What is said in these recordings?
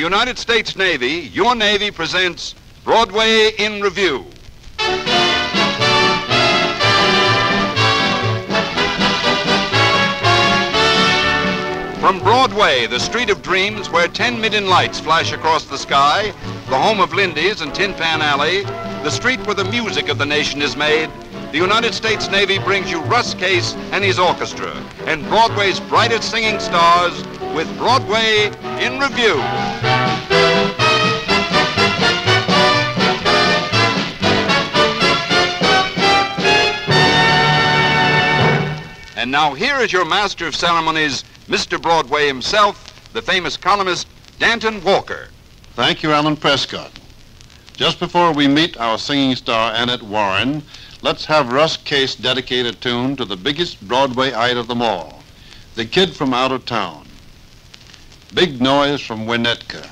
United States Navy, your Navy presents Broadway in Review. From Broadway, the street of dreams where 10 million lights flash across the sky, the home of Lindy's and Tin Pan Alley, the street where the music of the nation is made, the United States Navy brings you Russ Case and his orchestra and Broadway's brightest singing stars with Broadway in Review. And now here is your master of ceremonies, Mr. Broadway himself, the famous columnist, Danton Walker. Thank you, Alan Prescott. Just before we meet our singing star, Annette Warren, let's have Russ Case dedicate a tune to the biggest Broadway ite of them all, The Kid from Out of Town. Big noise from Winnetka.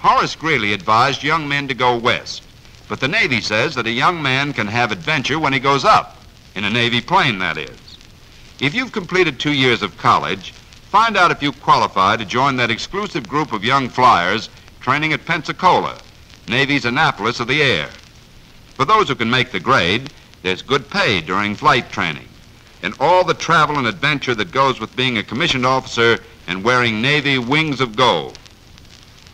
Horace Greeley advised young men to go west, but the Navy says that a young man can have adventure when he goes up, in a Navy plane, that is. If you've completed 2 years of college, find out if you qualify to join that exclusive group of young flyers training at Pensacola, Navy's Annapolis of the air. For those who can make the grade, there's good pay during flight training, and all the travel and adventure that goes with being a commissioned officer and wearing Navy wings of gold.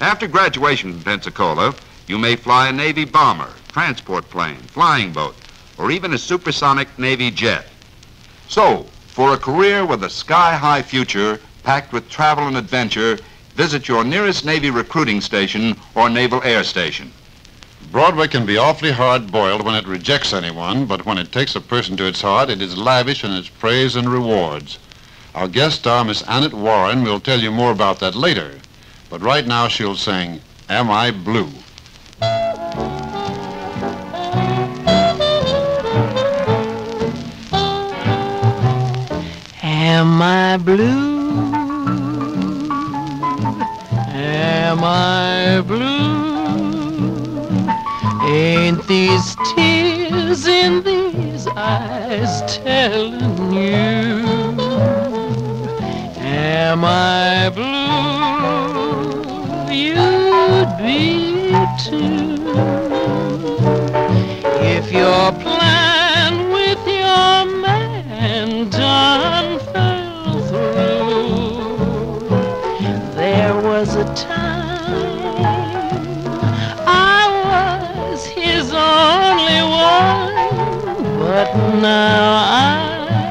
After graduation from Pensacola, you may fly a Navy bomber, transport plane, flying boat, or even a supersonic Navy jet. So, for a career with a sky-high future packed with travel and adventure, visit your nearest Navy recruiting station or Naval Air Station. Broadway can be awfully hard-boiled when it rejects anyone, but when it takes a person to its heart, it is lavish in its praise and rewards. Our guest star, Miss Annette Warren, will tell you more about that later. But right now she'll sing, Am I Blue? Am I blue? Am I blue? Ain't these tears in these eyes telling you? Am I blue? You'd be too. If your plan with your man done fell through, there was a time I was his only one, but now I'm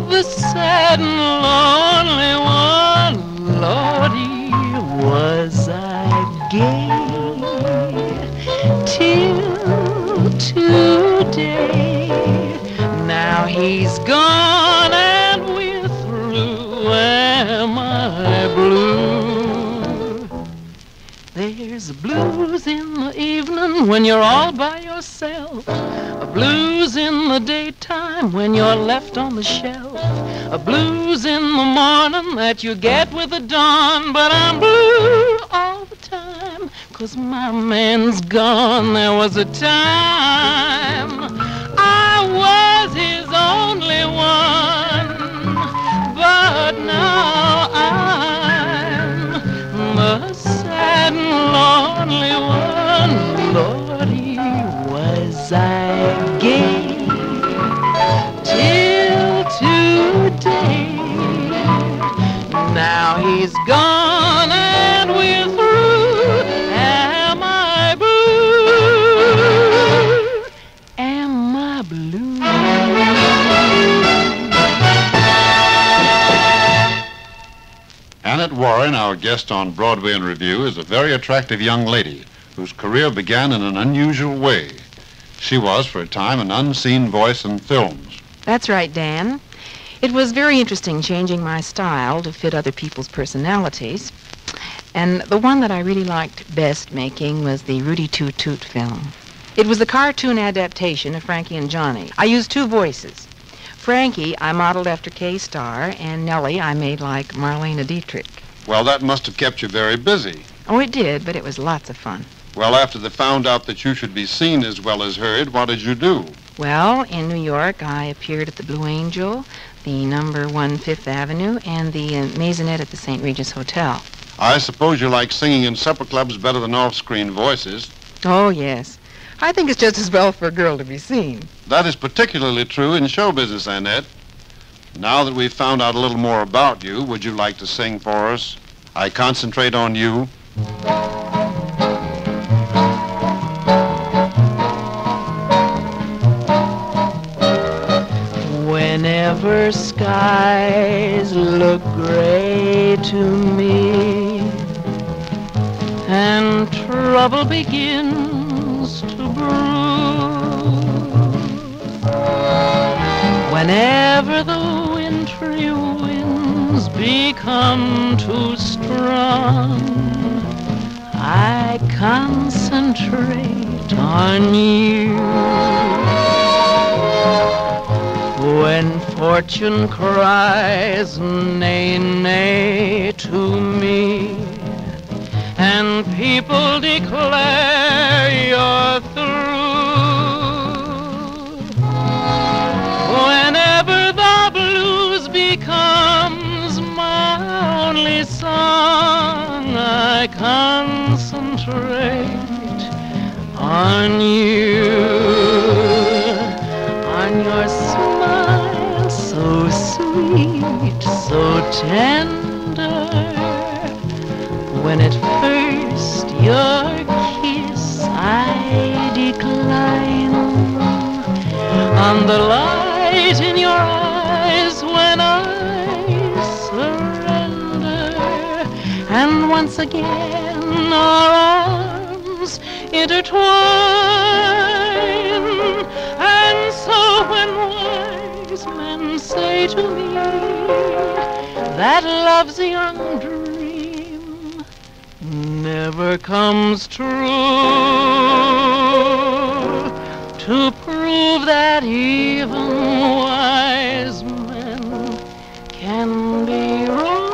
the sad and lonely one. Lordy, was I gay till today? Now he's gone and we're through. Am I blue? There's blues in the evening when you're all by yourself, a blues in the daytime when you're left on the shelf, a blues in the morning that you get with the dawn. But I'm blue all the time, 'cause my man's gone. There was a time I was his only one, but now I'm the sad and lonely one. Lordy, was I gay till today? Now he's gone and we're through. Am I blue? Am I blue? Annette Warren, our guest on Broadway in Review, is a very attractive young lady whose career began in an unusual way. She was, for a time, an unseen voice in films. That's right, Dan. It was very interesting changing my style to fit other people's personalities. And the one that I really liked best making was the Rudy Toot Toot film. It was the cartoon adaptation of Frankie and Johnny. I used two voices. Frankie I modeled after K-Star, and Nellie I made like Marlene Dietrich. Well, that must have kept you very busy. Oh, it did, but it was lots of fun. Well, after they found out that you should be seen as well as heard, what did you do? Well, in New York, I appeared at the Blue Angel, the number 1 Fifth Avenue, and the Maisonette at the St. Regis Hotel. I suppose you like singing in supper clubs better than off-screen voices. Oh, yes. I think it's just as well for a girl to be seen. That is particularly true in show business, Annette. Now that we've found out a little more about you, would you like to sing for us? I Concentrate on You. Whenever skies look gray to me and trouble begins to brew, whenever the wintry winds become too strong, I concentrate on you. When fortune cries nay, nay to me, and people declare you're through, whenever the blues becomes my only song, I concentrate on you, on your smile so sweet, so tender. When at first your kiss I decline, on the light in your eyes when I surrender, and once again our arms arms intertwine. And so when wise men say to me that love's young dream never comes true, to prove that even wise men can be wrong,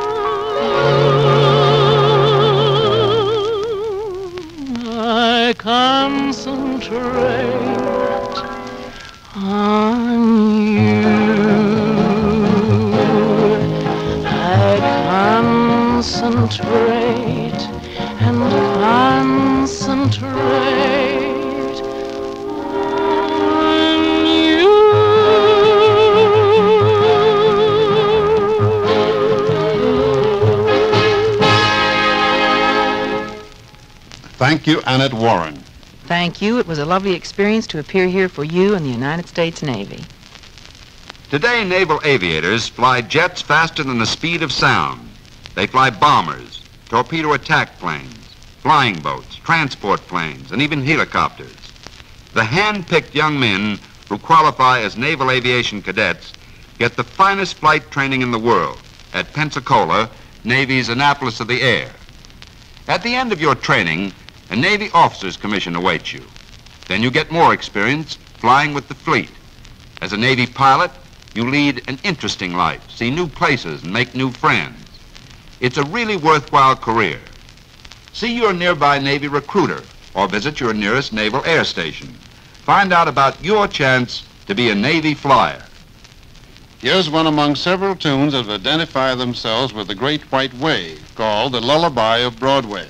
I concentrate on you. I concentrate and concentrate on you. Thank you, Annette Warren. Thank you. It was a lovely experience to appear here for you and the United States Navy. Today, naval aviators fly jets faster than the speed of sound. They fly bombers, torpedo attack planes, flying boats, transport planes, and even helicopters. The hand-picked young men who qualify as naval aviation cadets get the finest flight training in the world at Pensacola, Navy's Annapolis of the Air. At the end of your training, a Navy officer's commission awaits you. Then you get more experience flying with the fleet. As a Navy pilot, you lead an interesting life, see new places, and make new friends. It's a really worthwhile career. See your nearby Navy recruiter or visit your nearest naval air station. Find out about your chance to be a Navy flyer. Here's one among several tunes that identify themselves with the Great White Way, called The Lullaby of Broadway.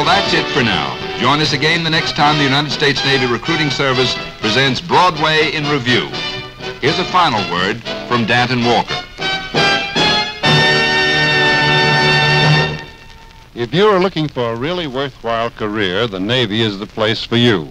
That's it for now. Join us again the next time the United States Navy Recruiting Service presents Broadway in Review. Here's a final word from Danton Walker. If you are looking for a really worthwhile career, the Navy is the place for you.